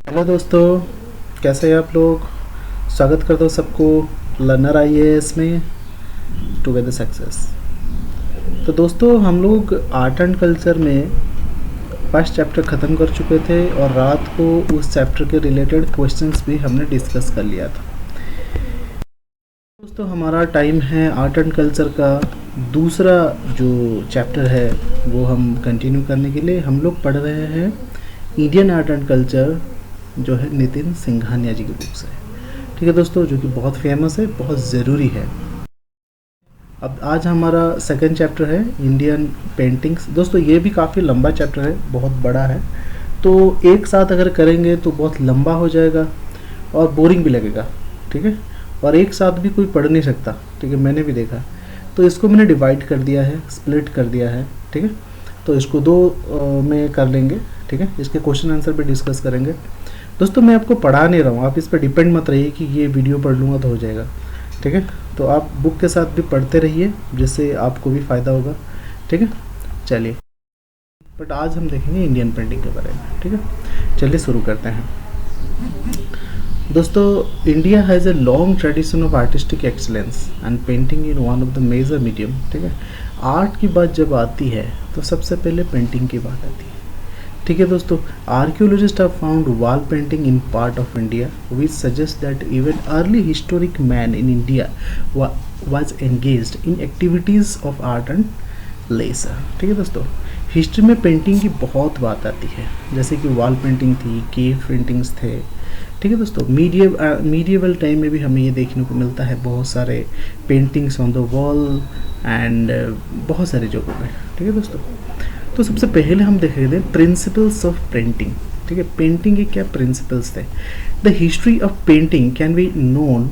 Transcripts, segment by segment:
Hello दोस्तों, कैसे हैं आप लोग। स्वागत करता हूँ सबको लर्नर आईएएस में टुगेदर सक्सेस। तो दोस्तों, हम लोग आर्ट एंड कल्चर में फर्स्ट चैप्टर ख़त्म कर चुके थे और रात को उस चैप्टर के रिलेटेड क्वेश्चंस भी हमने डिस्कस कर लिया था। दोस्तों, हमारा टाइम है आर्ट एंड कल्चर का दूसरा जो चैप्टर है वो हम कंटिन्यू करने के लिए हम लोग पढ़ रहे हैं इंडियन आर्ट एंड कल्चर, जो है नितिन सिंघानिया जी की बुक से। ठीक है दोस्तों, जो कि बहुत फेमस है, बहुत ज़रूरी है। अब आज हमारा सेकंड चैप्टर है इंडियन पेंटिंग्स। दोस्तों, ये भी काफ़ी लंबा चैप्टर है, बहुत बड़ा है, तो एक साथ अगर करेंगे तो बहुत लंबा हो जाएगा और बोरिंग भी लगेगा। ठीक है, और एक साथ भी कोई पढ़ नहीं सकता। ठीक है, मैंने भी देखा, तो इसको मैंने डिवाइड कर दिया है, स्प्लिट कर दिया है। ठीक है, तो इसको दो में कर लेंगे। ठीक है, इसके क्वेश्चन आंसर भी डिस्कस करेंगे। दोस्तों, मैं आपको पढ़ा नहीं रहा हूँ, आप इस पर डिपेंड मत रहिए कि ये वीडियो पढ़ लूँगा तो हो जाएगा। ठीक है, तो आप बुक के साथ भी पढ़ते रहिए, जिससे आपको भी फ़ायदा होगा। ठीक है, चलिए, बट आज हम देखेंगे इंडियन पेंटिंग के बारे में। ठीक है, चलिए शुरू करते हैं। दोस्तों, India has a long tradition of artistic excellence and painting in one of the major medium. ठीक है, आर्ट की बात जब आती है तो सबसे पहले पेंटिंग की बात आती है। ठीक है दोस्तों, archaeologist have found wall painting in part of India which suggest that even early historic man in India was engaged in activities of art and lesser. ठीक है दोस्तों, हिस्ट्री में पेंटिंग की बहुत बात आती है, जैसे कि वॉल पेंटिंग थी, केव पेंटिंग्स थे। ठीक है दोस्तों, मीडिएवल टाइम में भी हमें ये देखने को मिलता है बहुत सारे paintings on the wall and बहुत सारी जगहों पे। ठीक है दोस्तों, तो सबसे पहले हम देख रहे थे प्रिंसिपल्स ऑफ पेंटिंग। ठीक है, पेंटिंग के क्या प्रिंसिपल्स थे। The history of painting can be known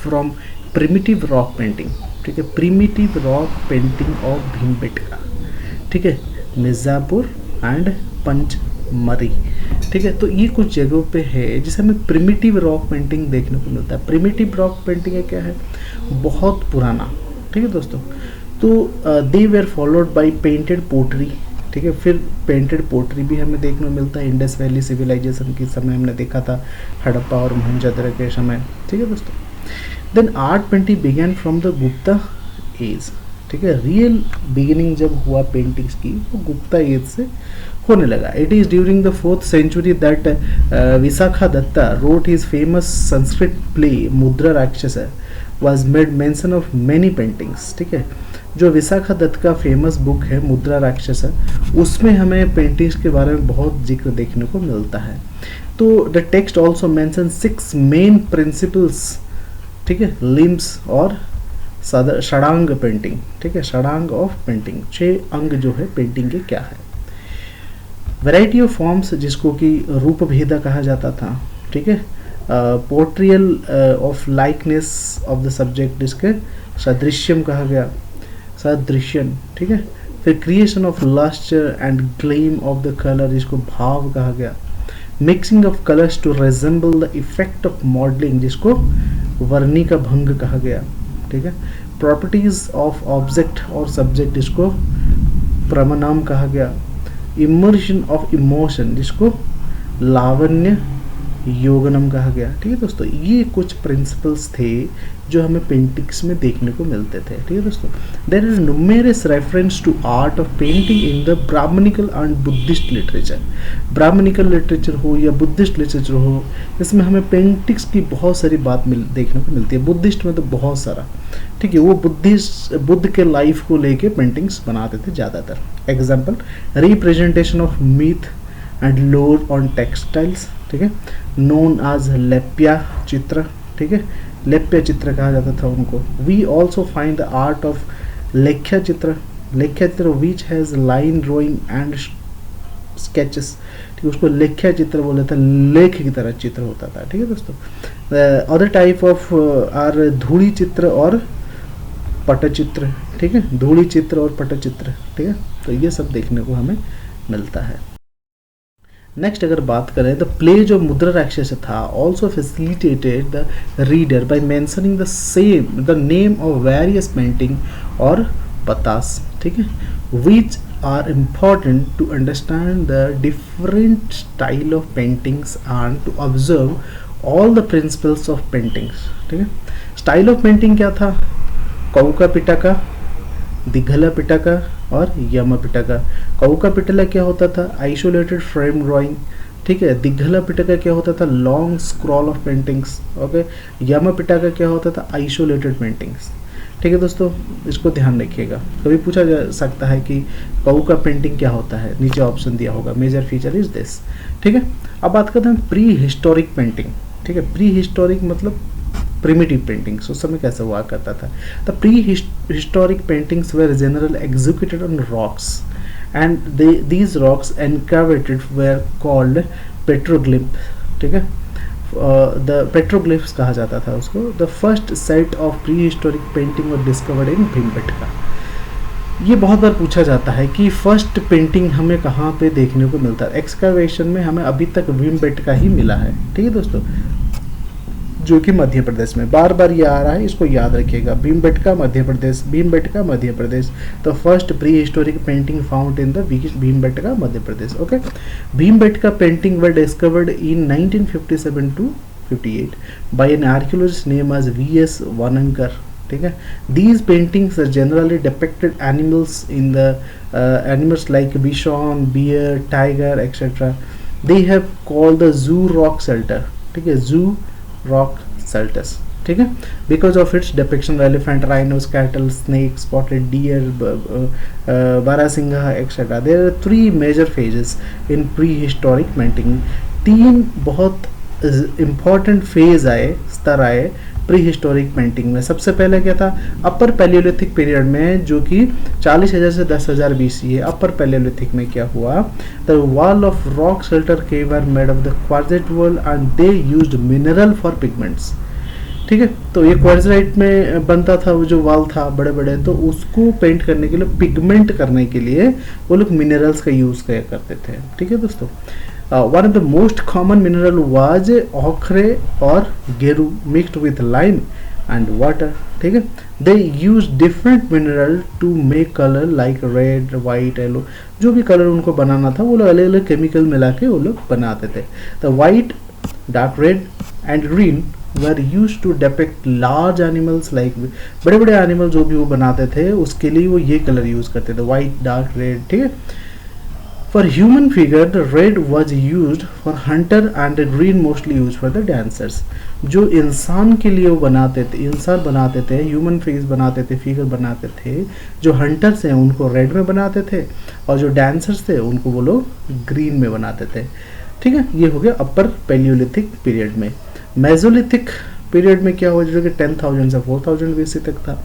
from primitive rock painting. ठीक है, primitive rock painting of Bhimbetka. ठीक है, मिर्ज़ापुर एंड पंचमरी। ठीक है, तो ये कुछ जगहों पे है जिसे हमें प्रिमिटिव रॉक पेंटिंग देखने को मिलता है। प्रिमिटिव रॉक पेंटिंग क्या है, बहुत पुराना। ठीक है दोस्तों, तो they were followed by painted pottery. ठीक है, फिर पेंटेड पोटरी भी हमें देखने को मिलता है इंडस वैली सिविलाइजेशन के समय, हमने देखा था हड़प्पा और मोहनजोदड़ो के समय। ठीक है दोस्तों, then art painting began from the Gupta age. ठीक है, रियल बिगिनिंग जब हुआ पेंटिंग्स की वो गुप्ता एज से होने लगा। It is during the 4th century that Vishakha Datta wrote his famous Sanskrit play Mudra Rakshasa was made mention of many paintings. ठीक है, जो विशाखा दत्त का फेमस बुक है मुद्रा राक्षस, उसमें हमें पेंटिंग्स के बारे में बहुत जिक्र देखने को मिलता है। तो the text also mention 6 main principles. ठीक है, लिम्स और षडांग पेंटिंग। ठीक है, षडांग ऑफ पेंटिंग, 6 अंग जो है पेंटिंग के क्या है। वैरायटी ऑफ फॉर्म्स, जिसको कि रूप भेदा कहा जाता था। ठीक है, portrayal of likeness of the subject, जिसके सदृश्यम कहा गया, सदृश्यन। ठीक है, फिर creation of lustre and gleam of the colour, जिसको भाव कहा गया। Mixing of colours to resemble the effect of modelling, जिसको वर्णी का भंग कहा गया। ठीक है, प्रॉपर्टीज ऑफ ऑब्जेक्ट और सब्जेक्ट, जिसको प्रमनाम कहा गया। इमर्शन ऑफ इमोशन, जिसको लावण्य योगनम कहा गया। ठीक है दोस्तों, ये कुछ प्रिंसिपल्स थे जो हमें पेंटिंग्स में देखने को मिलते थे। ठीक है दोस्तों, there is numerous reference to art of painting in the Brahmanical and Buddhist literature. Brahmanical literature हो या बुद्धिस्ट लिटरेचर हो, इसमें हमें पेंटिंग्स की बहुत सारी बात देखने को मिलती है। बुद्धिस्ट में तो बहुत सारा। ठीक है, वो बुद्ध के लाइफ को लेके पेंटिंग्स बनाते थे ज़्यादातर। Example, representation of myth and लोर ऑन टेक्सटाइल्स। ठीक है, नोन आज लेप्या चित्र। ठीक है, लेप्या चित्र कहा जाता था उनको। We also find the art of Lekhya Chitra. Lekhya Chitra which has line drawing and sketches. ठीक है, उसको लेख्या चित्र बोले थे, लेख की तरह चित्र होता था। ठीक है दोस्तों, अदर टाइप ऑफ आर धूड़ी चित्र और पटचित्र। ठीक है, धूड़ी चित्र और पटचित्र। ठीक है, तो ये सब देखने को हमें मिलता है। नेक्स्ट अगर बात करें, द प्ले जो मुद्रा राक्षस था also facilitated the reader by mentioning the name of various painting और पतास। ठीक है, विच are important to understand the different style of paintings and to observe all the principles of paintings. ठीक है, स्टाइल ऑफ पेंटिंग क्या था? कौका पिटाका, दिघला पिटाका और यमा पिटाका। कौका पिटाला क्या होता था? Isolated frame drawing. ठीक है, दिघला पिटाका क्या होता था? Long scroll of paintings. Okay, यमा पिटाका क्या होता था? Isolated paintings. ठीक है दोस्तों, इसको ध्यान रखिएगा, कभी पूछा जा सकता है कि कौका पेंटिंग क्या होता है, नीचे ऑप्शन दिया होगा, मेजर फीचर इज दिस। ठीक है, अब बात करते हैं प्री हिस्टोरिक पेंटिंग। ठीक है, प्री हिस्टोरिक मतलब प्रिमिटिव पेंटिंग्स, उस समय कैसे हुआ करता था। The pre historic paintings were general executed on rocks and these rocks excavated were called petroglyph. ठीक है, द पेट्रोग्लिफ्स कहा जाता था उसको। The first set of pre historic painting are discovered in Bhimbetka. ये बहुत बार पूछा जाता है कि फर्स्ट पेंटिंग हमें कहाँ पे देखने को मिलता है। एक्सकवेशन में हमें अभी तक भीमबेटका ही मिला है। ठीक है दोस्तों, जो कि मध्य प्रदेश में, बार बार ये आ रहा है, इसको याद रखिएगा। Bhimbetka Madhya Pradesh, Bhimbetka Madhya Pradesh. The first pre historic painting found in the Bhimbetka Madhya Pradesh. Okay, Bhimbetka painting were discovered in 1957 to 58 by an archaeologist named as V.S. Wanankar. ठीक है, these paintings are generally depicted animals in the animals like bison, bear, tiger, etc. They have called the zoo rock shelter. ठीक है, zoo rock shelters. ठीक है, because of its depiction of elephant, rhinos, cattle, snakes, spotted deer, barasingha, etc. There are three major phases in prehistoric painting. तीन बहुत important phase आए, स्तर आए pre historic painting में। सबसे पहले क्या था? अपर पैलियोलिथिक पीरियड में, जो कि 40,000 से 10,000 BC है। अपर पैलियोलिथिक में क्या हुआ? The wall of rock shelter cave are made of the quartzite wall and they used mineral for pigments. ठीक है, तो ये क्वार्जेट में बनता था, वो जो वॉल था बड़े बड़े, तो उसको पेंट करने के लिए, पिगमेंट करने के लिए वो लोग मिनरल्स का यूज करते थे। ठीक है दोस्तों, one of the most common mineral was ochre or geru mixed with lime and water. ठीक है, they used different mineral to make color like red, white, yellow. जो भी कलर उनको बनाना था वो लोग अलग अलग केमिकल मिला के वो लोग बनाते थे। The white, dark red and green were used to depict large animals like बड़े बड़े एनिमल जो भी वो बनाते थे उसके लिए वो ये कलर यूज करते थे, white, dark, red। ठीक है, for human figure the red was used for hunter and the green mostly used for the dancers. जो इंसान के लिए वो बनाते थे, इंसान बनाते थे, ह्यूमन फेस बनाते थे, फिगर बनाते थे, जो हंटर्स हैं उनको रेड में बनाते थे और जो डांसर्स थे उनको वो लोग ग्रीन में बनाते थे। ठीक है, ये हो गया अपर पैलियोलिथिक पीरियड में। मेसोलिथिक पीरियड में क्या हुआ? जो कि 10,000 से 4,000 BC तक था।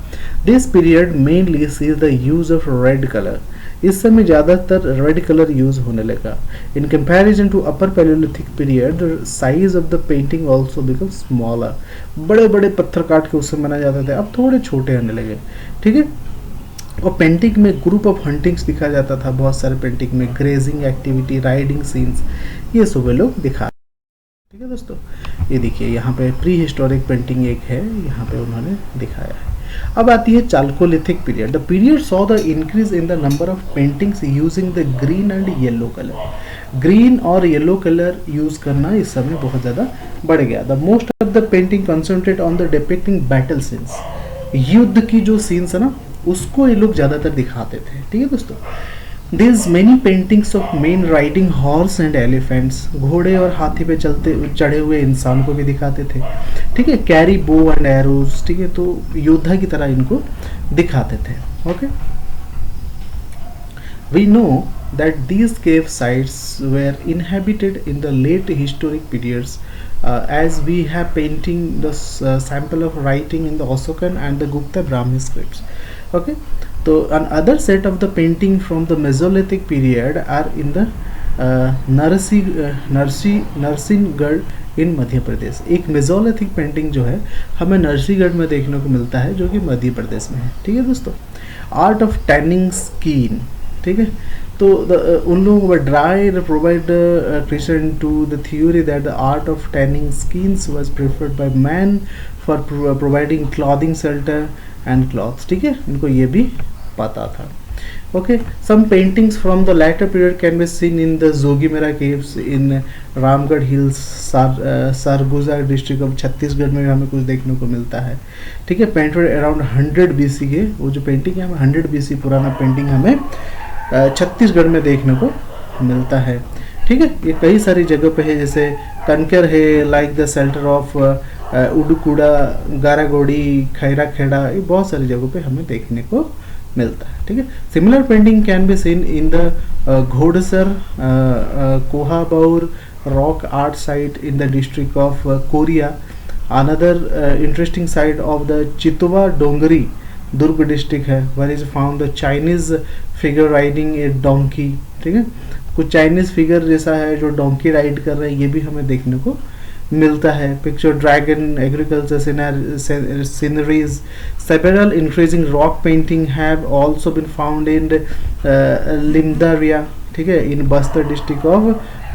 This period mainly sees the use of red colour. इस समय ज़्यादातर रेड कलर यूज होने लगा। In comparison to upper palaeolithic period the size of the painting also become smaller. बड़े बड़े पत्थर काट के उस समय बनाए जाते थे, अब थोड़े छोटे आने लगे। ठीक है, और पेंटिंग में ग्रुप ऑफ हंटिंग्स दिखाया जाता था, बहुत सारे पेंटिंग में ग्रेजिंग एक्टिविटी, राइडिंग सीन्स, ये सब वे लोग दिखा। ठीक है दोस्तों, ये देखिए यहाँ पे प्री हिस्टोरिक पेंटिंग एक है, यहाँ पे उन्होंने दिखाया है। अब आती है chalcolithic period. The period saw the increase in the number of paintings using the green and yellow colour. Green और येलो कलर यूज करना इस समय बहुत ज़्यादा बढ़ गया। The most of the painting concentrate on the depicting battle scenes. युद्ध की जो सीन्स है ना, उसको ये लोग ज़्यादातर दिखाते थे। ठीक है दोस्तों, there is many paintings of men riding horse and elephants. घोड़े और हाथी पे चढ़े हुए इंसान को भी दिखाते थे। ठीक है, कैरी बो एंड एरोज। ठीक है, तो योद्धा की तरह इनको दिखाते थे। Okay, we know that these cave sites were inhabited in the late historic periods as we have painting the sample of writing in the Asokan and the Gupta Brahmi scripts. Okay, so another set of the painting from the Mesolithic period are in the Narsinghgarh in Madhya Pradesh. एक mesolithic painting जो है हमें नरसिंहगढ़ में देखने को मिलता है, जो कि मध्य प्रदेश में है। ठीक है दोस्तों, आर्ट ऑफ टैनिंग स्किन। ठीक है, तो उन लोगों को dry provide creation to the theory that the art of tanning skins was preferred by man for providing clothing shelter and clothes. ठीक है, इनको ये भी पता था। Okay, some paintings from the latter period can be seen in the Zogimera caves in Ramgarh hills, Surguja district of Chhattisgarh में हमें कुछ देखने को मिलता है। ठीक है, पेंटेड अराउंड 100 बीसी के, वो जो पेंटिंग है हमें 100 बीसी पुराना पेंटिंग हमें छत्तीसगढ़ में देखने को मिलता है। ठीक है, ये कई सारी जगह पे है, जैसे कनकर है, like the shelter of Udukuda, Garagodi, Khaira Kheda, ये बहुत सारी जगहों पे हमें देखने को मिलता है। ठीक है, similar painting can be seen in the Ghodsar Kohabaur rock art site in the district of Koriya. Another interesting site of the Chitwa Dongri, Durg district है, where is found the Chinese figure riding a donkey. ठीक है, कुछ चाइनीज फिगर जैसा है जो donkey ride कर रहे हैं, ये भी हमें देखने को मिलता है। Picture dragon, agriculture sceneries, several increasing rock painting have also been found in Limdariya. ठीक है, in Bastar district of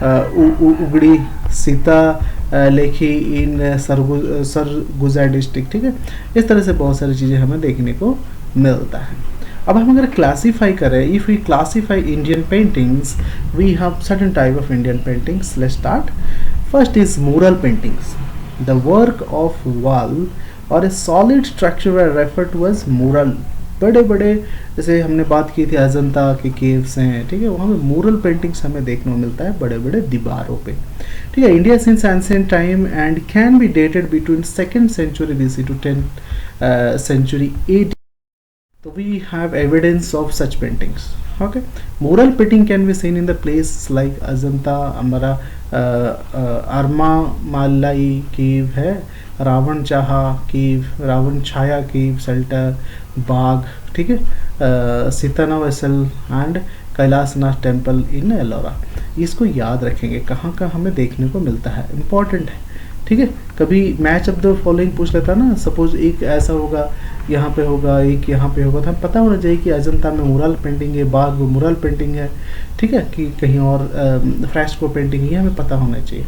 Ugdi, Sita Lekhi in Surguja district. ठीक है, इस तरह से बहुत सारी चीज़ें हमें देखने को मिलता है। अब हम अगर क्लासीफाई करें, if we classify Indian paintings, we have certain type of Indian paintings. Let's start. First is mural paintings. The work of wall or a solid structure are referred to as mural. बड़े बड़े, जैसे हमने बात की थी अजंता के caves हैं, ठीक है, वहाँ पे मुरल पेंटिंग्स हमें देखने को मिलता है बड़े बड़े दीवारों पे। ठीक है, India since ancient time and can be dated between 2nd century BC to 10th century AD. So we have evidence of such paintings. Okay, mural painting can be seen in the places like Ajanta, Amara, अरमा मालाई केव है, रावण चाहा केव, रावण छाया केव, shelter, Bagh. ठीक है, Sittanavasal and Kailashnath temple in Ellora. इसको याद रखेंगे, कहाँ कहाँ हमें देखने को मिलता है, इम्पॉर्टेंट है। ठीक है, कभी मैच ऑफ द फॉलोइंग पूछ लेता ना, सपोज एक ऐसा होगा यहाँ पे होगा, एक यहाँ पे होगा, तो हमें पता होना चाहिए कि अजंता में मुरल पेंटिंग है, बाग में मुरल पेंटिंग है। ठीक है, कि कहीं और फ्रेस्को पेंटिंग है, हमें पता होना चाहिए।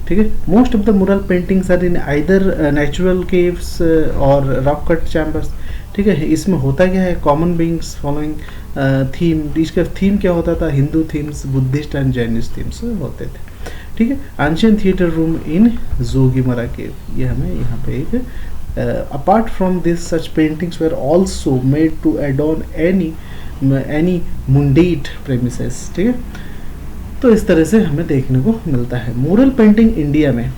ठीक है, most of the mural paintings are in either natural caves or rock cut chambers. ठीक है, इसमें होता क्या है, कॉमन बीइंग्स फॉलोइंग थीम। इसका थीम क्या होता था, Hindu themes, Buddhist and Jainist themes होते थे। ठीक है, ancient theatre room in Jogimara cave, ये हमें यहाँ पे एक apart from this such paintings were also made to adorn any mundane premises. ठीक है, तो इस तरह से हमें देखने को मिलता है मुरल पेंटिंग इंडिया में।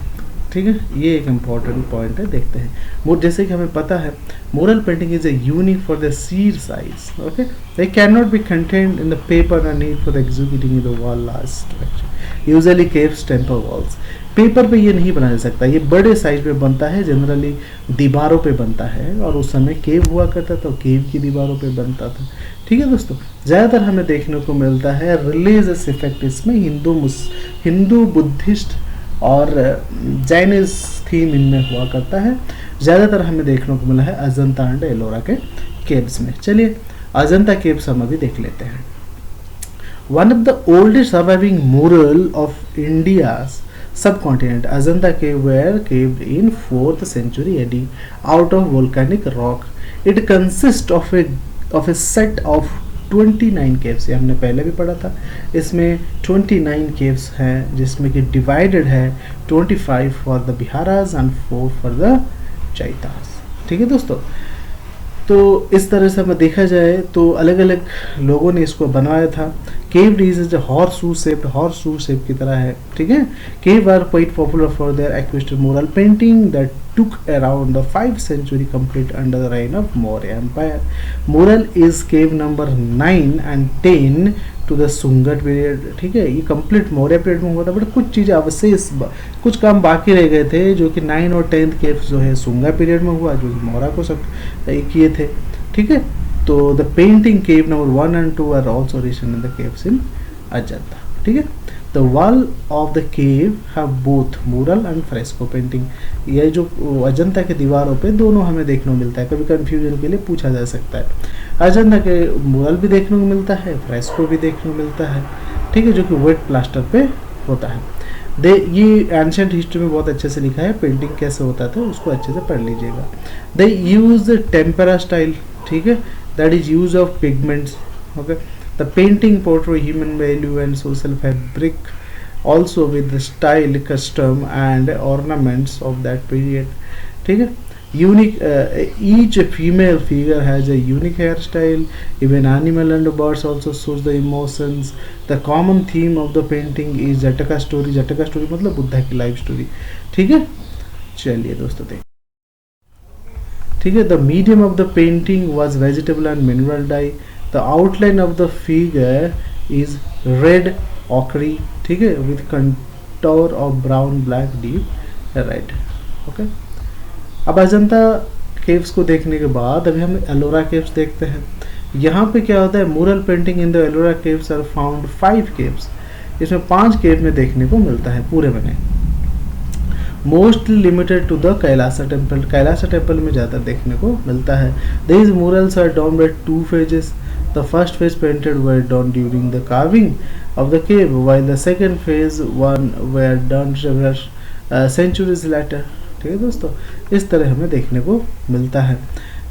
ठीक है, ये एक इम्पॉर्टेंट पॉइंट है, देखते हैं। जैसे कि हमें पता है mural painting is a unique for the Seer size. Okay, they can not be contained in the paper and need for executing in the wall large structure, usually caves, temple walls. Paper पे ये नहीं बनाया जा सकता, ये बड़े size पे बनता है, जनरली दीवारों पे बनता है, और उस समय केव हुआ करता था, केव की दीवारों पे बनता था। ठीक है दोस्तों, ज़्यादातर हमें देखने को मिलता है रिलीजियस इफेक्ट इसमें, हिंदू बुद्धिस्ट और जैनिस थीम इनमें हुआ करता है। ज़्यादातर हमें देखने को मिला है अजंता एंड एलोरा के केव्स में। चलिए अजंता केव्स हम अभी देख लेते हैं। One of the oldest surviving mural of India's subcontinent, Ajanta cave were caved in 4th century AD out of volcanic rock. It consists of a set of 29 caves. ये हमने पहले भी पढ़ा था, इसमें 29 caves हैं, जिसमें कि divided है 25 for the Biharas and 4 for the Chaitas। ठीक है दोस्तों, तो इस तरह से हमें देखा जाए तो अलग अलग लोगों ने इसको बनवाया था। Cave is horseshoe shape की तरह है। ठीक है, cave are quite popular for their एक्विस्टर mural painting that took around the 5th century complete under the reign of Maurya Empire. Mural is cave number 9 and 10 to the Sungat period। ठीक है, ये complete Maurya period में हुआ था, but कुछ चीज़ें अवशेष, कुछ काम बाकी रह गए थे, जो कि 9 और 10th केव्स जो है सुंगा पीरियड में हुआ, जो कि मौर्य को सब किए थे। ठीक है, तो the painting cave number 1 and 2 are also risen in the caves in Ajanta. ठीक है, The wall of the cave have both mural and fresco painting। ये जो अजंता के दीवारों पे दोनों हमें देखने को मिलता है, कभी कंफ्यूजन के लिए पूछा जा सकता है। अजंता के मुरल भी देखने को मिलता है, फ्रेस्को भी देखने को मिलता है। ठीक है, जो कि वेट प्लास्टर पे होता है। ये एंशिएंट हिस्ट्री में बहुत अच्छे से लिखा है, पेंटिंग कैसे होता था उसको अच्छे से पढ़ लीजिएगा। दे यूज टेम्परा स्टाइल। ठीक है, that is use of pigments Okay, the painting portray human value and social fabric, also with the style, custom and ornaments of that period. ठीक है, unique, each female figure has a unique hairstyle. Even animal and birds also shows the emotions. The common theme of the painting is जटका story. जटका story मतलब बुद्धा की life story. ठीक है, चलिए दोस्तों देख. ठीक है, the medium of the painting was vegetable and mineral dye. The outline of the figure is red ochre. ठीक है, with contour of brown black deep red. Okay, अब अजंता केव्स को देखने के बाद अभी हम एलोरा केव्स देखते हैं. यहाँ पे क्या होता है, mural painting in the Ellora caves are found 5 caves. इसमें 5 केव में देखने को मिलता है पूरे में, mostly limited to the Kailasa temple. Kailasa temple में ज़्यादा देखने को मिलता है. These murals are done by 2 phases. The first phase painted were done during the carving of the cave, while the second phase one were done several centuries later. ठीक है दोस्तों, इस तरह हमें देखने को मिलता है.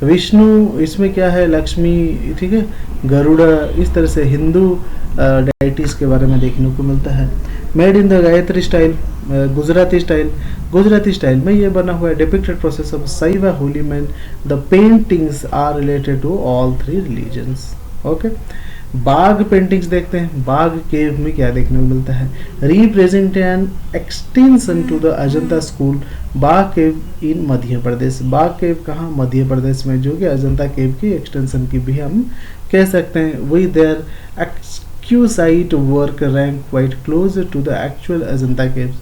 विष्णु इसमें क्या है, लक्ष्मी, ठीक है, गरुड़ा, इस तरह से हिंदू डाइटीज़ के बारे में देखने को मिलता है. Made in the Gayatri style, Gujarati style. Gujarati style में ये बना हुआ है. Depicted process of Shaiva holy man. The paintings are related to all 3 religions. Okay, Bagh paintings देखते हैं. बाग केव में क्या देखने को मिलता है, represent an extension to the Ajanta school. Bagh cave in Madhya Pradesh. Bagh cave कहाँ, मध्य प्रदेश में, जो कि अजंता केव की एक्सटेंशन की भी हम कह सकते हैं. We their exquisite work rank quite close to the actual Ajanta caves.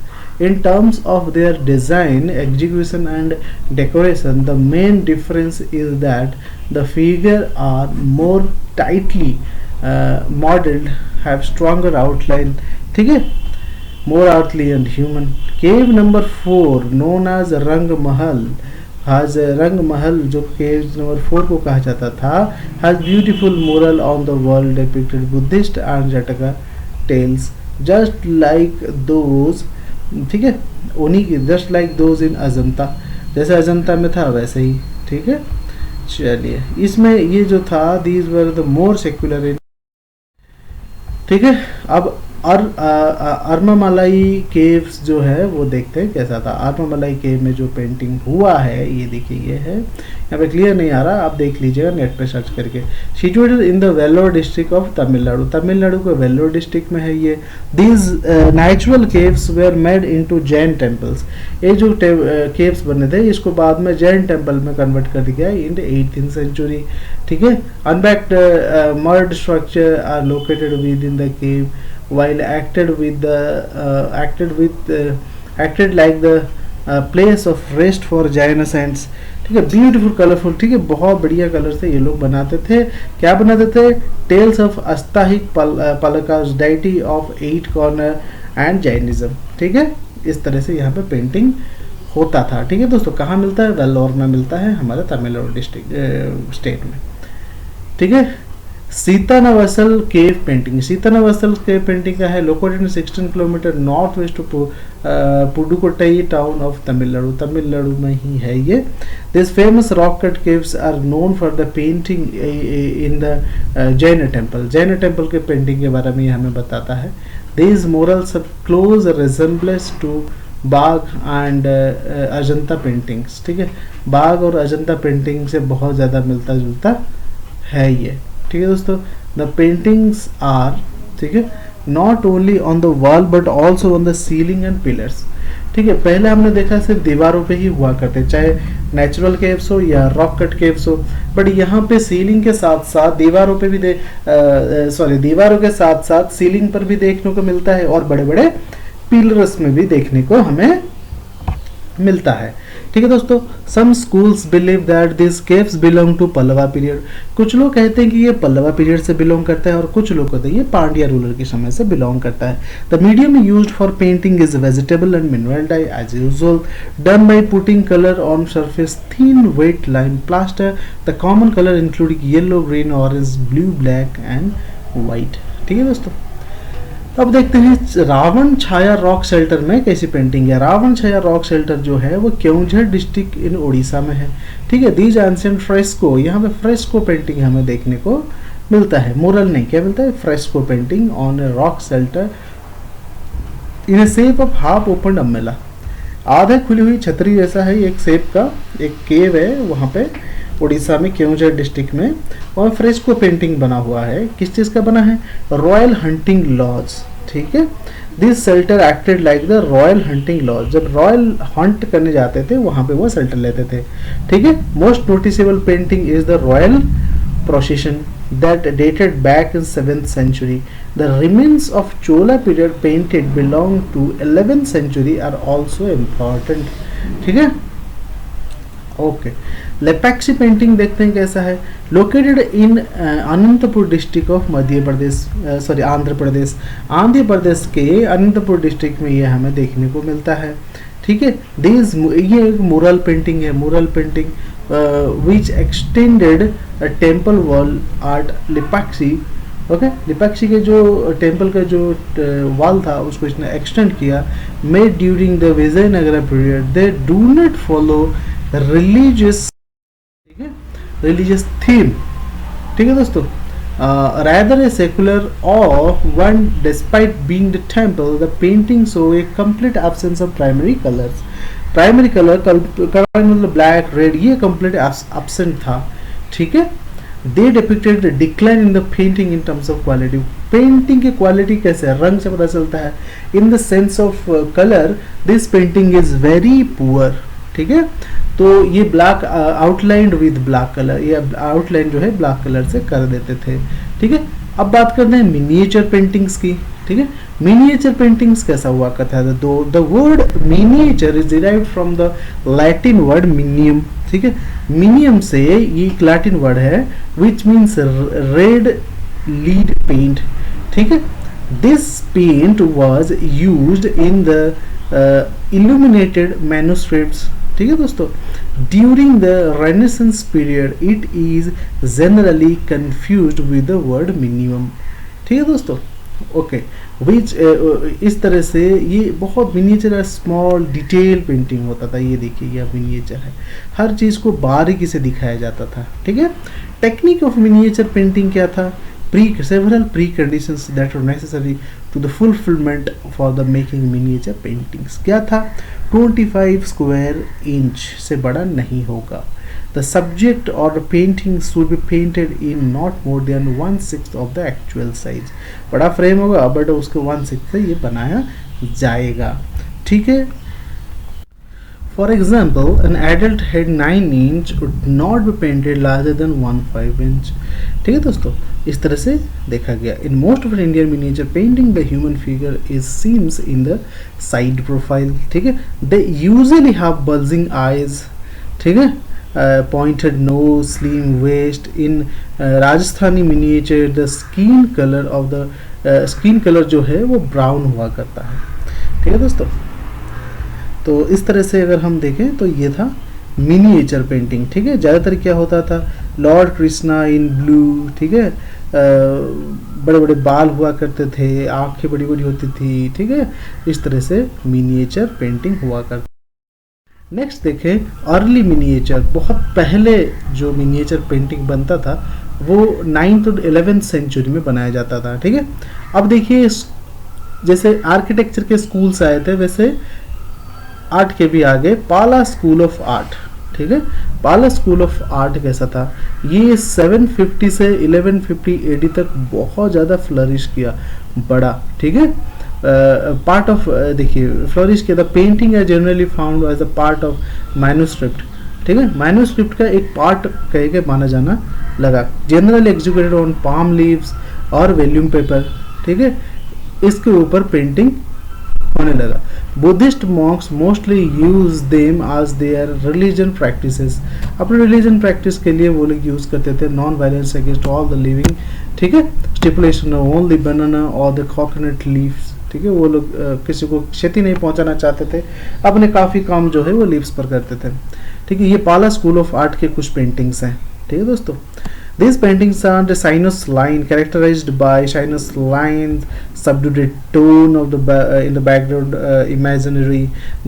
In terms of their design, execution and decoration, the main difference is that the figures are more tightly modeled, have stronger outline. ठीक है, more earthly and human. Cave number 4, known as रंग महल, has रंग महल, जो cave number 4 को कहा जाता था, has beautiful mural on the wall depicted Buddhist and Jataka tales, just like those. ठीक है, उन्हीं की, just like those in Ajanta, जैसे अजंता में था वैसे ही. ठीक है, चलिए, इसमें ये जो था, these were the more secular in. ठीक है, अब अर्मामलाई केव्स जो है वो देखते हैं कैसा था. अर्मामलाई केव में जो पेंटिंग हुआ है, ये देखिए, ये है, यहाँ पे क्लियर नहीं आ रहा, आप देख लीजिएगा नेट पे सर्च करके. Situated in the Vellore district of Tamil Nadu. Tamil Nadu के वेल्लोर डिस्ट्रिक्ट में है ये. These natural caves were made into Jain temples. ये जो केव्स बने थे, इसको बाद में जैन टेम्पल में कन्वर्ट कर दिया इन 18th century. ठीक है, unbaked mud structure are located within the cave while acted like the place of rest for Jaina saints. ठीक है, ब्यूटीफुल कलरफुल. ठीक है, बहुत बढ़िया कलर से ये लोग बनाते थे. क्या बनाते थे, tales of Ashtadikpalakas, deity of 8 corner and Jainism. ठीक है, इस तरह से यहाँ पे पेंटिंग होता था. ठीक है दोस्तों, कहाँ मिलता है, वेल्लोर में मिलता है, हमारे तमिलनाडु डिस्ट्रिक्ट स्टेट में. ठीक है, सीतानवसल केव पेंटिंग. सीतानवसल केव पेंटिंग का है, located 16 kilometre north west of Pudukkottai town of Tamil Nadu. Tamil Nadu में ही है ये. This famous rock cut caves are known for the painting in the Jain temple. Jain temple के पेंटिंग के बारे में ये हमें बताता है. This murals close resemblance to Bagh and Ajanta paintings. ठीक है, बाग और अजंता पेंटिंग से बहुत ज़्यादा मिलता जुलता है ये. ठीक है दोस्तों, द पेंटिंग्स आर, ठीक है, not only on the wall but also on the ceiling and pillars. ठीक है, पहले हमने देखा सिर्फ दीवारों पे ही हुआ करते, चाहे नेचुरल केव्स हो या रॉक कट केव्स हो, बट यहाँ पे सीलिंग के साथ साथ दीवारों पे भी दीवारों के साथ साथ सीलिंग पर भी देखने को मिलता है, और बड़े बड़े पिलर्स में भी देखने को हमें मिलता है. ठीक है दोस्तों, some schools believe that this caves belong to Pallava period. कुछ लोग कहते हैं कि ये पल्लवा पीरियड से बिलोंग करता है, और कुछ लोग कहते हैं ये पांड्या रूलर के समय से बिलोंग करता है. The medium used for painting is vegetable and mineral dye as usual, done by putting colour on surface thin wet lime plaster. The common colour including yellow, green, orange, blue, black and white. ठीक है दोस्तों, अब देखते हैं रावण छाया rock shelter में कैसी painting है. रावण छाया rock shelter जो है वो केउंझर डिस्ट्रिक्ट इन उड़ीसा में है. ठीक है, दीज एंशिएंट फ्रेस्को, यहाँ पे फ्रेस्को पेंटिंग हमें देखने को मिलता है, मुरल नहीं, क्या मिलता है, fresco painting on a rock shelter in shape of half open umbrella, आधा खुली हुई छतरी जैसा है एक शेप का, एक केव है वहाँ पे उड़ीसा में केओंझर डिस्ट्रिक्ट में, और फ्रेस्को पेंटिंग बना हुआ है। किस चीज़ का बना है, रॉयल हंटिंग लॉज, ठीक है। This shelter acted like the royal hunting lodge, जब रॉयल हंट करने जाते थे वहाँ पे वो शेल्टर लेते थे, ठीक है। Most noticeable painting is the royal procession that dated back in 7th century. The remains of Chola period painted belong to 11th century are also important, ठीक है। ओके, लेपैक्सी पेंटिंग देखते हैं कैसा है। Located in Anantapur district of Madhya Pradesh, sorry Andhra Pradesh, Andhra Pradesh के Anantapur district में ये हमें देखने को मिलता है, ठीक है। दिस ये एक मुरल पेंटिंग है, mural painting which extended a temple wall at Lepakshi, okay. Lepakshi के जो टेम्पल का जो वॉल था उसको इसने एक्सटेंड किया। Made during the Vijayanagara period, they do not follow religious, ठीक है, रिलीजियस थीम, ठीक है दोस्तों, rather a secular or one despite being the temple, the painting show a complete absence of primary colors. Primary colour मतलब black red, ये complete absent था, ठीक है। They depicted decline in the painting in terms of quality, painting की quality कैसे है, रंग से पता चलता है। In the sense of colour this painting is very poor, ठीक है। तो ये black outlined with black colour, ये आउटलाइन जो है ब्लैक कलर से कर देते थे, ठीक है। अब बात करते हैं मिनिएचर पेंटिंग्स की, ठीक है। मिनिएचर पेंटिंग्स कैसा हुआ करता है, the word miniature is derived from the Latin word minium, ठीक है। मिनियम से ये एक लैटिन वर्ड है which means red lead paint, ठीक है। This paint was used in the illuminated manuscripts, ठीक है दोस्तों। During the Renaissance period it is generally confused with the word minimum, ठीक है दोस्तों, ओके। विच इस तरह से ये बहुत मिनिएचर स्मॉल डिटेल पेंटिंग होता था। ये देखिए यह मिनिएचर है, हर चीज़ को बारीकी से दिखाया जाता था, ठीक है। टेक्निक ऑफ मिनिएचर पेंटिंग क्या था, several preconditions that are necessary to the fulfillment for the making miniature paintings, क्या था, 25 स्क्वायर इंच से बड़ा नहीं होगा। The subject or the painting should be painted in not more than 1/6 of the actual size, बड़ा frame होगा but उसके 1/6 से ये बनाया जाएगा, ठीक है। For example, an adult head 9 inch would not be painted larger than 1/5 inch, ठीक है दोस्तों, इस तरह से देखा गया। In most of Indian miniature painting, the human figure is seen in the side profile, ठीक है। They usually have bulging eyes, ठीक है, pointed nose, slim waist. In Rajasthani miniature, the skin color of the skin color जो है वो brown हुआ करता है, ठीक है दोस्तों। तो इस तरह से अगर हम देखें तो ये था मिनिएचर पेंटिंग, ठीक है। ज़्यादातर क्या होता था, लॉर्ड कृष्णा इन ब्लू, ठीक है, बड़े बड़े बाल हुआ करते थे, आंखें बड़ी बड़ी होती थी, ठीक है। इस तरह से मिनिएचर पेंटिंग हुआ करती। नेक्स्ट देखें अर्ली मिनिएचर, बहुत पहले जो मिनिएचर पेंटिंग बनता था वो 9th और 11th सेंचुरी में बनाया जाता था, ठीक है। अब देखिए जैसे आर्किटेक्चर के स्कूल्स आए थे वैसे आर्ट के भी आगे पाला स्कूल ऑफ आर्ट, ठीक है। पाला स्कूल ऑफ आर्ट कैसा था, ये 750 से 1150 AD तक बहुत ज़्यादा फ्लरिश किया, बड़ा, ठीक है। पार्ट ऑफ देखिए फ्लरिश किया, द पेंटिंग है generally found as a part of manuscript, ठीक है। मैन्युस्क्रिप्ट का एक पार्ट कह के माना जाना लगा। Generally executed on palm leaves और वेल्यूम पेपर, ठीक है, इसके ऊपर पेंटिंग होने लगा। Buddhist monks mostly use them as their religion practices, अपने रिलीजन प्रैक्टिस के लिए वो लोग यूज करते थे। Non violence against all the living, ठीक है। स्टिपुलेशन ओनली बनाना और द कोकोनट लीव्स, ठीक है, वो लोग किसी को क्षति नहीं पहुंचाना चाहते थे, अपने काफ़ी काम जो है वो लीव्स पर करते थे, ठीक है। ये पाला स्कूल ऑफ आर्ट के कुछ पेंटिंग्स हैं, ठीक है दोस्तों। These paintings are the sinus line, characterized by sinus lines, subdued tone of the in the background, imaginary.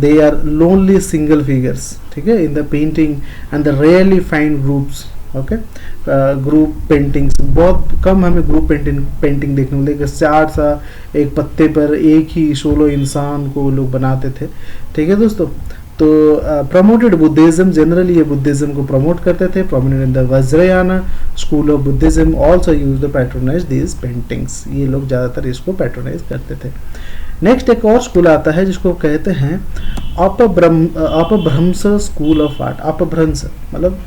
They are lonely single figures, ठीक है, in the painting and the rarely find groups, okay. Group paintings बहुत कम हमें group painting देखने को मिलेगी। चार सा एक पत्ते पर एक ही सोलो इंसान को लोग बनाते थे, ठीक है दोस्तों। तो प्रमोटेड बुद्धिज्म, जनरली ये बुद्धिज्म को प्रमोट करते थे। Prominent in the Vajrayana school of Buddhism also use the patronize these paintings, ये लोग ज़्यादातर इसको पैट्रोनाइज करते थे। नेक्स्ट एक और स्कूल आता है जिसको कहते हैं अपभ्रंश स्कूल ऑफ आर्ट। अपभ्रंश मतलब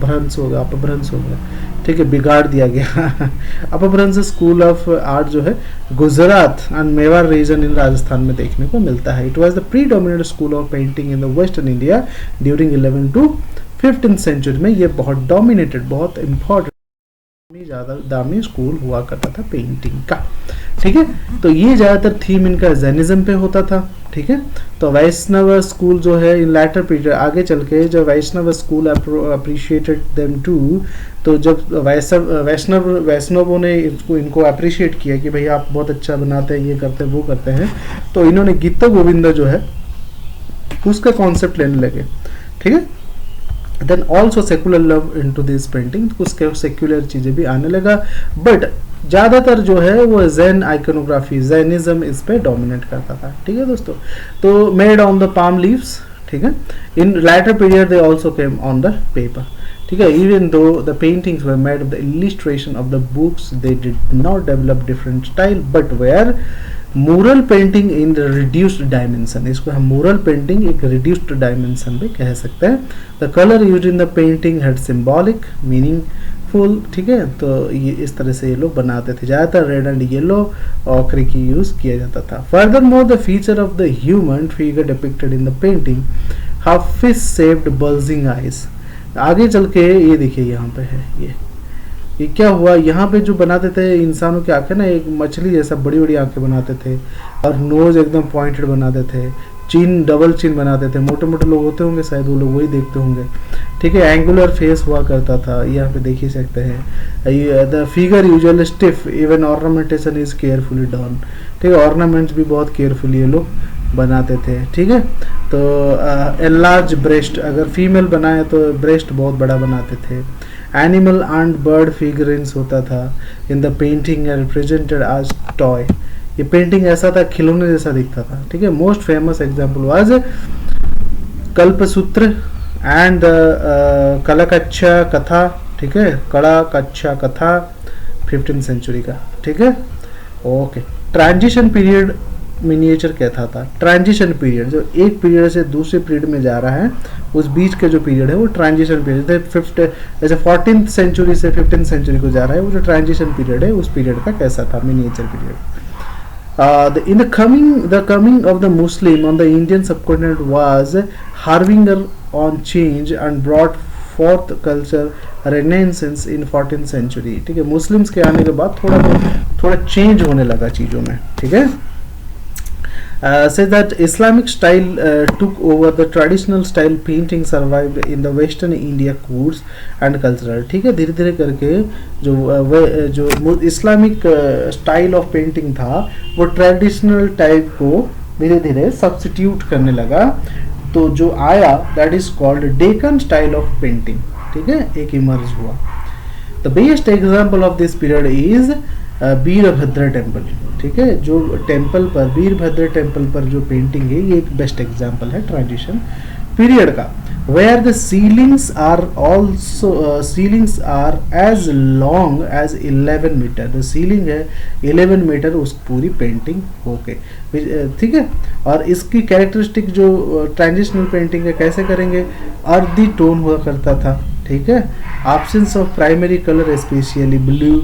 भ्रंश हो गया, अपभ्रंश हो गया, ठीक है, बिगाड़ दिया गया। अपभ्रंश स्कूल ऑफ आर्ट जो है Gujarat and Mewar region in Rajasthan में देखने को मिलता है। It was the predominant school of painting in the western India during 11 to 15 century में। ये बहुत डोमिनेटेड, बहुत इंपॉर्टेंट, ज़्यादा दामी स्कूल हुआ करता था पेंटिंग का, ठीक है। तो ये ज़्यादातर थीम इनका जैनिज्म पे होता था, ठीक है। तो वैष्णव स्कूल जो है इन लैटर पीरियड आगे चल के जब वैष्णव स्कूल अप्रिशिएटेड देम टू, तो जब वैष्णवों ने इनको अप्रिशिएट किया कि भाई आप बहुत अच्छा बनाते हैं, ये करते हैं वो करते हैं, तो इन्होंने गीता गोविंदा जो है उसका कॉन्सेप्ट लेने लगे, ठीक है। Then also secular love into this painting, उसके सेक्युलर चीज़ें भी आने लगा, बट ज़्यादातर जो है वो जैन आइकोनोग्राफी, जैनिज्म इस पे डोमिनेट करता था, ठीक है दोस्तों। तो made on the palm leaves, ठीक है। In later period they also came on the paper, ठीक है। Even though the paintings were made of the illustration of the books, they did not develop different style but were mural painting in reduced dimension. इसको हम mural painting एक reduced dimension भी कह सकते हैं। The colour use in the painting had symbolic meaningful, ठीक है। तो ये इस तरह से ये लोग बनाते थे, ज़्यादातर रेड एंड येलो ऑकर की यूज किया जाता था। Further more the feature of the human figure depicted in the painting have fish shaped bulging eyes. आगे चल के ये देखिए यहाँ पे है, ये क्या हुआ, यहाँ पे जो बनाते थे इंसानों की आंखें ना एक मछली जैसा बड़ी बड़ी आंखें बनाते थे, और नोज एकदम पॉइंटेड बनाते थे, चिन डबल चिन बनाते थे। मोटे मोटे लोग होते होंगे शायद, वो लोग वही देखते होंगे, ठीक है। एंगुलर फेस हुआ करता था, यहाँ पे देख ही सकते हैं। The figure usually stiff, even ornamentation is carefully done, ठीक है। ऑर्नामेंट्स भी बहुत केयरफुली ये लोग बनाते थे, ठीक है। तो एनलार्ज ब्रेस्ट, अगर फीमेल बनाए तो ब्रेस्ट बहुत बड़ा बनाते थे। एनिमल एंड बर्ड फिगरेंस होता था in the painting represented as toy. ये पेंटिंग ऐसा था, खिलौने जैसा दिखता था, ठीक है। Most famous example was Kalpasutra and Kalakacharya Katha, ठीक है। कलाकच्छा कथा 15th सेंचुरी का, ठीक है। ओके। ट्रांजिशन पीरियड मिनिएचर कहता था। ट्रांजिशन पीरियड जो एक पीरियड से दूसरे पीरियड में जा रहा है, उस बीच का जो पीरियड है वो ट्रांजिशन पीरियड है। जैसे 14th सेंचुरी से 15th सेंचुरी को जा रहा है, वो जो ट्रांजिशन पीरियड है उस पीरियड का कैसा था, miniature period. In the coming of the Muslim on the Indian subcontinent was harbinger on change and brought forth culture renaissance in 14th century, ठीक है। मुस्लिम्स के आने के बाद थोड़ा चेंज होने लगा चीज़ों में, ठीक है। Says that Islamic style took over the traditional style painting survived in the Western India courts and cultural, ठीक है। धीरे धीरे करके जो इस्लामिक स्टाइल ऑफ पेंटिंग था वो ट्रेडिशनल टाइप को धीरे धीरे सब्स्टिट्यूट करने लगा। तो जो आया that is called Deccan style of painting, ठीक है, एक इमर्ज हुआ। The best example of this period is Virbhadra temple, ठीक है। जो टेम्पल पर, वीरभद्र टेम्पल पर जो पेंटिंग है ये एक बेस्ट एग्जाम्पल है ट्रांजिशन पीरियड का। Where the ceilings are as long as 11 metre, the ceiling है 11 मीटर उस पूरी पेंटिंग होके, ठीक है। और इसकी कैरेक्टरिस्टिक जो ट्रांजिशनल पेंटिंग है कैसे करेंगे, अर्दी टोन हुआ करता था, ठीक है। Absence of primary colour specially blue,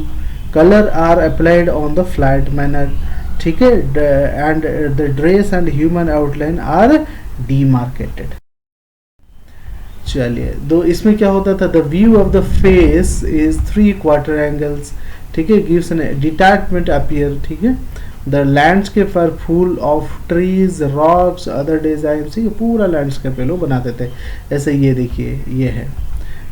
color are applied on the flat manner, ठीक है। and the dress and human outline are demarcated। चलिए, तो इसमें क्या होता था, the view of the face is 3/4 angles, ठीक है, gives an detachment appear, ठीक है। the landscape are full of trees, rocks, other designs, ये पूरा लैंडस्केप लोग बनाते थे। ऐसे ये देखिए, ये है,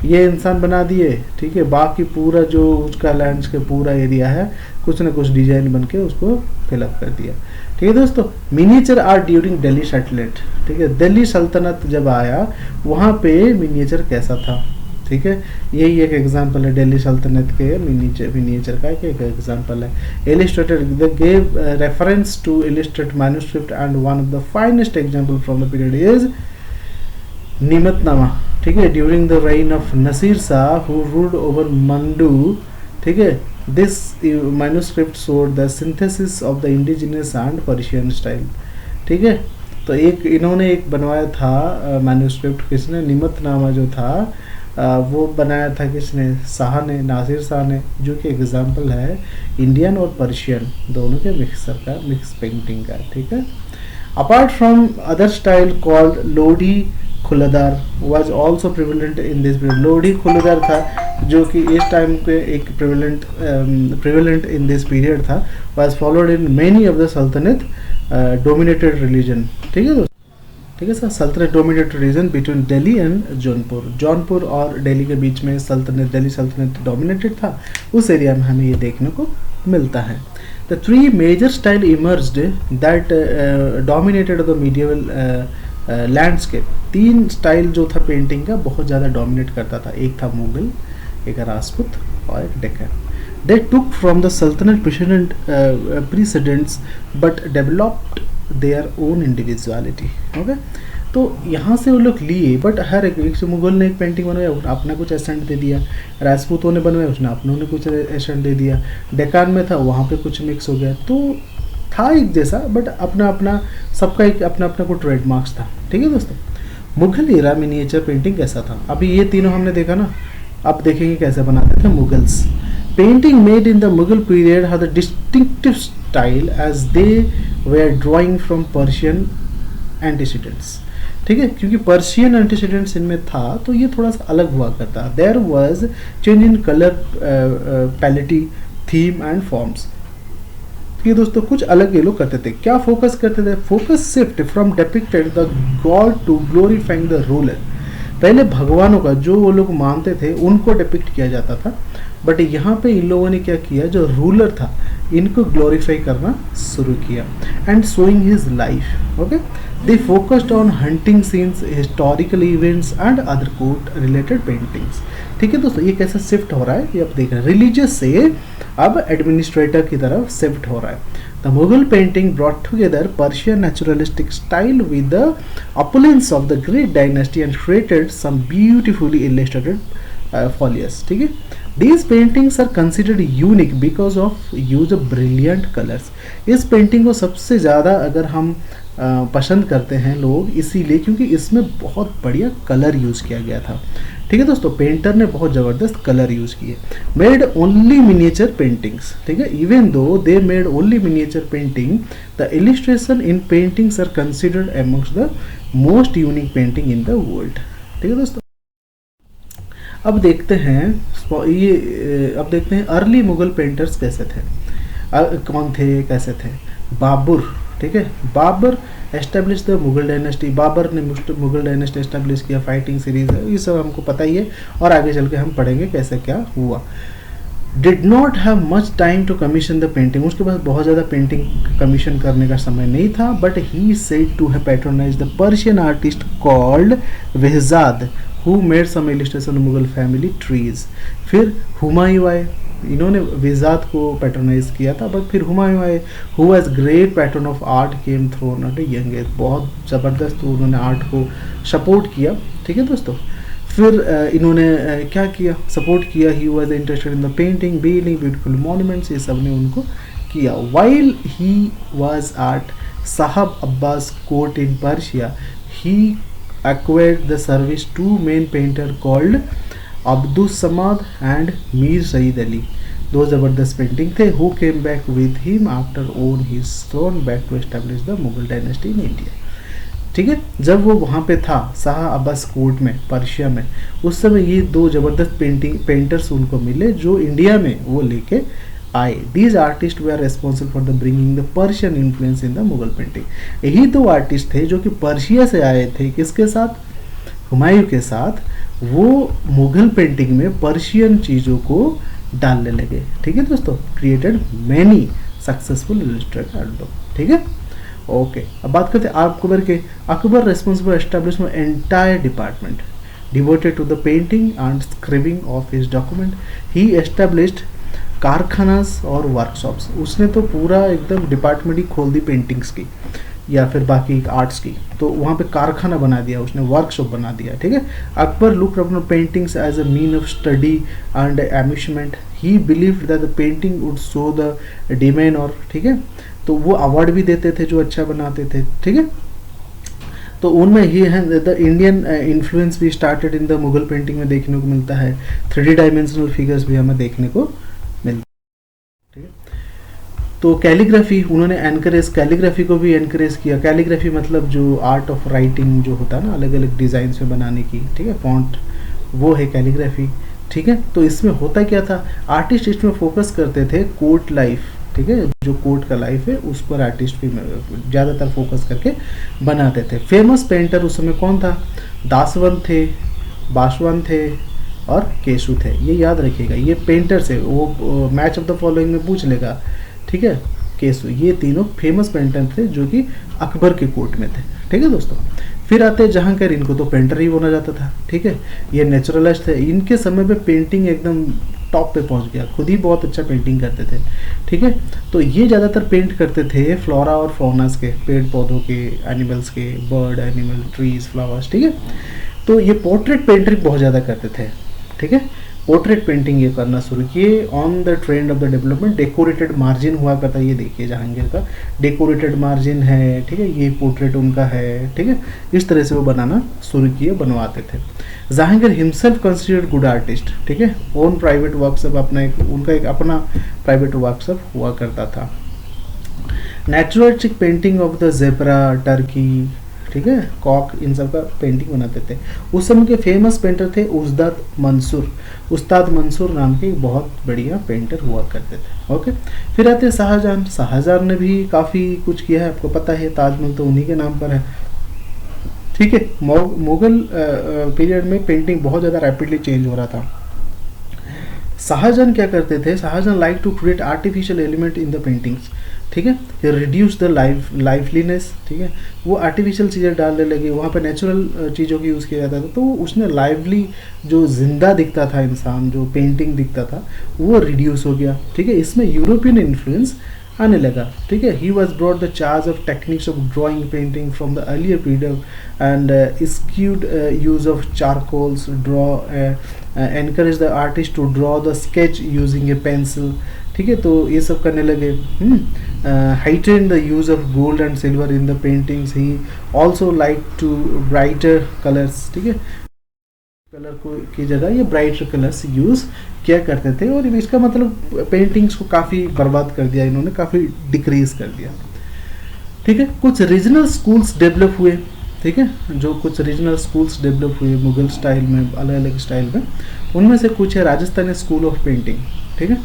ये इंसान बना दिए, ठीक है। बाकी पूरा जो उसका लैंडस्केप पूरा एरिया है कुछ ना कुछ डिजाइन बन के उसको फिलअप कर दिया, ठीक है दोस्तों। मिनिएचर आर्ट ड्यूरिंग दिल्ली सल्तनत, ठीक है। दिल्ली सल्तनत जब आया वहाँ पे मिनिएचर कैसा था, ठीक है, यही एक एग्जांपल है दिल्ली सल्तनत के मिनिएचर का एक एग्जांपल है। Illustrated the gave reference to illustrate manuscript and one of the finest example from the period is Nimatnama, ठीक है, during the reign of Nasir Shah who ruled over Mandu, ठीक है। This manuscript showed the synthesis of the indigenous and Persian style, ठीक है। तो एक इन्होंने एक बनवाया था मैन्युस्क्रिप्ट, किसने, निमतनामा जो था वो बनाया था किसने, शाह ने, नासिर शाह ने, जो कि एग्जाम्पल है इंडियन और पर्शियन दोनों के मिक्सर का, मिक्स पेंटिंग का, ठीक है। Apart from other style called Lodi Khuldar was also prevalent in this period. Lodi Khuldar था जो कि इस टाइम पे एक प्रिवेलेंट इन दिस पीरियड था, was followed in many of the sultanate dominated religion, ठीक है दोस्तों, ठीक है sir. Sultanate dominated region between Delhi and Jaunpur, Jaunpur और दिल्ली के बीच में सल्तनत, दिल्ली सल्तनत डोमिनेटेड था, उस एरिया में हमें ये देखने को मिलता है। The three major style emerged that dominated the medieval landscape. तीन स्टाइल जो था पेंटिंग का बहुत ज़्यादा डोमिनेट करता था, एक था मुगल, एक राजपूत और एक Deccan. They took from the Sultanate precedents but developed their own individuality, okay? तो यहाँ से वो लोग लिए, बट हर एक मुगल ने एक पेंटिंग बनवाया, अपना कुछ एसेंट दे दिया, राजपूतों ने बनवाया, उसने अपनों ने कुछ एसेंट दे दिया, डेकान में था वहाँ पे कुछ मिक्स हो गया, तो था एक जैसा, बट अपना अपना सबका एक अपना अपना को ट्रेडमार्क्स था, ठीक है दोस्तों। मुगल एरा मिनिएचर पेंटिंग कैसा था, अभी ये तीनों हमने देखा ना, अब देखेंगे कैसे बनाते थे Mughals. Painting made in the Mughal period had a distinctive style as they were drawing from Persian antecedents, ठीक है, क्योंकि पर्शियन एंटीसीडेंट्स इनमें था तो ये थोड़ा सा अलग हुआ करता। There was change in colour palette, theme and forms, ये दोस्तों कुछ अलग ये लोग करते थे। क्या फोकस करते थे, focus shift from depicted the god to glorifying the ruler. पहले भगवानों का जो वो लोग मानते थे उनको डिपिक्ट किया जाता था, बट यहाँ पे इन लोगों ने क्या किया, जो रूलर था इनको ग्लोरीफाई करना शुरू किया and showing his life, okay. They focused on hunting scenes, historical events and other court related paintings, ठीक है दोस्तों। ये कैसा शिफ्ट हो रहा है ये आप देख रहे हैं, रिलीजियस से अब एडमिनिस्ट्रेटर की तरफ शिफ्ट हो रहा है। The Mughal painting brought together Persian naturalistic style with the opulence of the great dynasty and created some beautifully illustrated folios, ठीक है। These paintings are considered unique because of use of brilliant colors. इस painting को सबसे ज़्यादा अगर हम पसंद करते हैं लोग इसीलिए क्योंकि इसमें बहुत बढ़िया कलर यूज़ किया गया था, ठीक है दोस्तों। पेंटर ने बहुत ज़बरदस्त कलर यूज़ किए। मेड ओनली मिनिएचर पेंटिंग्स, ठीक है, even though they made only miniature painting, the illustration in paintings are considered amongst the most unique painting in the world, ठीक है दोस्तों। अब देखते हैं अर्ली मुगल पेंटर्स कैसे थे, कौन थे, कैसे थे। बाबर, ठीक है, Babur establish the Mughal dynasty, Babur ने मुगल डायनेस्टी एस्टेब्लिश किया, फाइटिंग सीरीज है, ये सब हमको पता ही है और आगे चल के हम पढ़ेंगे कैसे क्या हुआ। Did not have much time to commission the painting, उसके पास बहुत ज़्यादा पेंटिंग कमीशन करने का समय नहीं था, but he said to have patronize the Persian artist called Behzad who made some illustration Mughal family trees. फिर हुमायूं आए, इन्होंने वेहजाद को पैट्रोनाइज किया था, बट फिर हुमायूं आए who was great patron of art came throne at a young age, बहुत ज़बरदस्त उन्होंने आर्ट को सपोर्ट किया, ठीक है दोस्तों। फिर इन्होंने क्या किया, सपोर्ट किया, he was interested in the painting, building beautiful monuments, ये सब ने उनको किया। वाइल ही वाज एट साहब Abbas court in Persia, he acquired the service two main painter called Abdus Samad and Mir Saeed Ali. दो ज़बरदस्त painting थे who came back with him after own his throne back to establish the Mughal dynasty in India, ठीक है। जब वो वहाँ पे था शाह अब्बास कोर्ट में पर्शिया में, उस समय ये दो ज़बरदस्त पेंटर्स उनको मिले जो इंडिया में वो लेके आए। These artist they are responsible for the bringing the Persian influence in the Mughal painting. यही दो आर्टिस्ट थे जो कि पर्शिया से आए थे, किसके साथ, हुमायूं के साथ। वो मुगल पेंटिंग में पर्शियन चीज़ों को डालने लगे, ठीक है दोस्तों। Created many successful Illustrator album, ठीक है, ओके। अब बात करते हैं अकबर के। Akbar responsible establishment entire department, devoted to the painting and scribing of his document. He established कारखानास और वर्कशॉप्स, उसने तो पूरा एकदम डिपार्टमेंट ही खोल दी पेंटिंग्स की या फिर बाकी आर्ट्स की, तो वहाँ पे कारखाना बना दिया उसने, वर्कशॉप बना दिया, ठीक है। Akbar look upon paintings as a mean of study and amusement, he believed that the painting would show the domain, और ठीक है, तो वो अवार्ड भी देते थे जो अच्छा बनाते थे, ठीक है। तो उनमें ही है द इंडियन इन्फ्लुएंस भी started in the Mughal painting में देखने को मिलता है, 3D डायमेंशनल फिगर्स भी हमें देखने को मिलता है, ठीक है। तो कैलीग्राफी उन्होंने एनकरेज, कैलीग्राफी को भी एनकरेज किया। कैलीग्राफी मतलब जो आर्ट ऑफ राइटिंग जो होता है ना, अलग अलग डिज़ाइन में बनाने की, ठीक है, फॉन्ट, वो है कैलीग्राफी, ठीक है। तो इसमें होता क्या था, आर्टिस्ट इसमें फोकस करते थे कोर्ट लाइफ, ठीक है, जो कोर्ट का लाइफ है उस पर आर्टिस्ट भी ज़्यादातर फोकस करके बनाते थे। फेमस पेंटर उस समय कौन था, दासवंत थे, बासवंत थे और केशु थे, ये याद रखिएगा, ये पेंटर्स है, वो मैच ऑफ द फॉलोइंग में पूछ लेगा, ठीक है। केशु, ये तीनों फेमस पेंटर थे जो कि अकबर के कोर्ट में थे, ठीक है दोस्तों। फिर आते हैं जहांगीर, इनको तो पेंटर ही बोला जाता था, ठीक है, ये नेचुरलिस्ट थे, इनके समय पे पेंटिंग एकदम टॉप पे पहुंच गया, खुद ही बहुत अच्छा पेंटिंग करते थे, ठीक है। तो ये ज़्यादातर पेंट करते थे फ्लोरा और फौनास के, पेड़ पौधों के, एनिमल्स के, बर्ड, एनिमल, ट्रीज, फ्लावर्स, ठीक है। तो ये पोर्ट्रेट पेंटिंग बहुत ज़्यादा करते थे, ठीक है, पोर्ट्रेट पेंटिंग ये करना शुरू किए on the trend of the development. Decorated margin हुआ करता है, ये देखिए जहांगीर का डेकोरेटेड मार्जिन है, ठीक है, ये पोर्ट्रेट उनका है, ठीक है, इस तरह से वो बनाना शुरू किए, बनवाते थे। Jahangir himself considered good artist, ठीक है, ओन प्राइवेट वर्कशॉप, अपना एक उनका एक अपना प्राइवेट वर्कशॉप हुआ करता था। Naturalistic painting of the zebra, Turkey, ठीक है, कॉक, इन सब का पेंटिंग बनाते थे। उस समय के फेमस पेंटर थे उस्ताद मंसूर नाम के बहुत बढ़िया पेंटर हुआ करते थे, ओके। फिर आते हैं शाहजहां, शाहजहां ने भी काफ़ी कुछ किया है, आपको पता है, ताजमहल तो उन्हीं के नाम पर है, ठीक है। मुगल पीरियड में पेंटिंग बहुत ज़्यादा रैपिडली चेंज हो रहा था। शाहजहां क्या करते थे, Shahjahan like to create artificial element in the paintings, ठीक है, रिड्यूस द लाइवलीनेस, ठीक है, वो आर्टिफिशियल चीज़ें डालने लगे, वहाँ पे नेचुरल चीज़ों की यूज़ किया जाता था, तो उसने लाइवली जो जिंदा दिखता था इंसान, जो पेंटिंग दिखता था, वो रिड्यूस हो गया, ठीक है। इसमें यूरोपियन इन्फ्लुएंस आने लगा, ठीक है। He was broad the charge of techniques of drawing painting from the earlier period and eschewed use of charcoals, draw encourage the artist to draw the sketch using a pencil, ठीक है, तो ये सब करने लगे। Heighten the use of gold and silver in the paintings, he also like to brighter colours, ठीक है, colour को की जगह ये ब्राइटर कलर्स यूज़ किया करते थे, और इसका मतलब पेंटिंग्स को काफ़ी बर्बाद कर दिया इन्होंने, काफ़ी डिक्रीज कर दिया, ठीक है। कुछ रीजनल स्कूल्स डेवलप हुए, ठीक है, जो कुछ रीजनल स्कूल्स डेवलप हुए मुगल स्टाइल में, अलग अलग स्टाइल में, उनमें से कुछ है राजस्थानी स्कूल ऑफ पेंटिंग, ठीक है,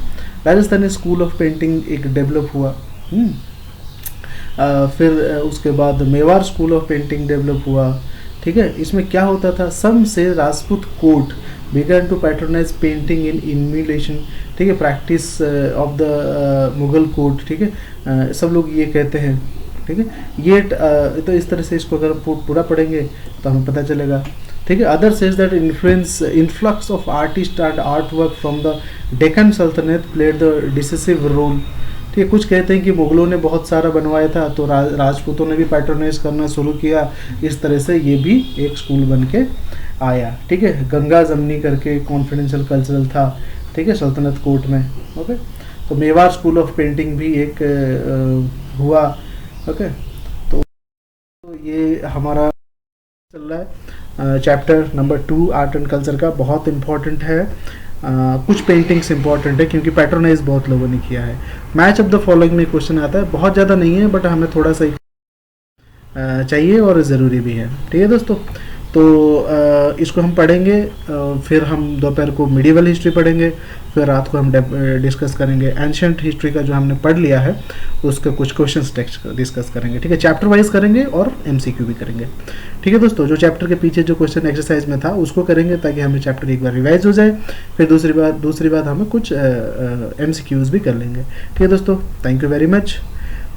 राजस्थानी स्कूल ऑफ पेंटिंग एक डेवलप हुआ। फिर उसके बाद Mewar school of painting develop हुआ, ठीक है। इसमें क्या होता था, सम से Rajput court began to patronize painting in emulation, ठीक है, practice of the Mughal court, ठीक है, सब लोग ये कहते हैं, ठीक है। ये तो इस तरह से इसको अगर पूरा पढ़ेंगे तो हमें पता चलेगा, ठीक है। Other says that influx of artist and art work from the Deccan सल्तनत प्लेड द डिसिसिव रोल, ठीक है। कुछ कहते हैं कि मुगलों ने बहुत सारा बनवाया था, तो राजपूतों ने भी पैट्रोनाइज करना शुरू किया, इस तरह से ये भी एक स्कूल बन के आया, ठीक है। गंगा जमनी करके कॉन्फिडेंशियल कल्चरल था, ठीक है, सल्तनत कोर्ट में, ओके। तो मेवाड़ स्कूल ऑफ पेंटिंग भी एक हुआ, ओके। तो ये हमारा चल रहा है chapter number 2 art and culture का, बहुत इम्पॉर्टेंट है। कुछ पेंटिंग्स इंपॉर्टेंट है क्योंकि पैट्रोनाइज बहुत लोगों ने किया है। मैच ऑफ द फॉलोइंग में क्वेश्चन आता है, बहुत ज़्यादा नहीं है बट हमें थोड़ा सा चाहिए और ज़रूरी भी है, ठीक है दोस्तों। तो इसको हम पढ़ेंगे, फिर हम दोपहर को मिडिवल हिस्ट्री पढ़ेंगे, फिर रात को हम डिस्कस करेंगे एंशिएंट हिस्ट्री का जो हमने पढ़ लिया है उसका कुछ क्वेश्चंस टेक्स्ट डिस्कस करेंगे, ठीक है। चैप्टर वाइज करेंगे और एमसीक्यू भी करेंगे, ठीक है दोस्तों। जो चैप्टर के पीछे जो क्वेश्चन एक्सरसाइज में था उसको करेंगे ताकि हमें चैप्टर एक बार रिवाइज हो जाए, फिर दूसरी बात हमें कुछ एमसीक्यूज भी कर लेंगे, ठीक है दोस्तों। Thank you very much.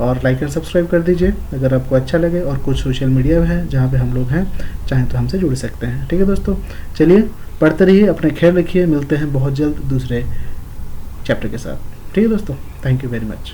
और लाइक एंड सब्सक्राइब कर दीजिए अगर आपको अच्छा लगे, और कुछ सोशल मीडिया है जहाँ पे हम लोग हैं, चाहें तो हमसे जुड़ सकते हैं। ठीक है दोस्तों, चलिए पढ़ते रहिए, अपने ख्याल रखिए, मिलते हैं बहुत जल्द दूसरे चैप्टर के साथ। ठीक है दोस्तों, थैंक यू वेरी मच।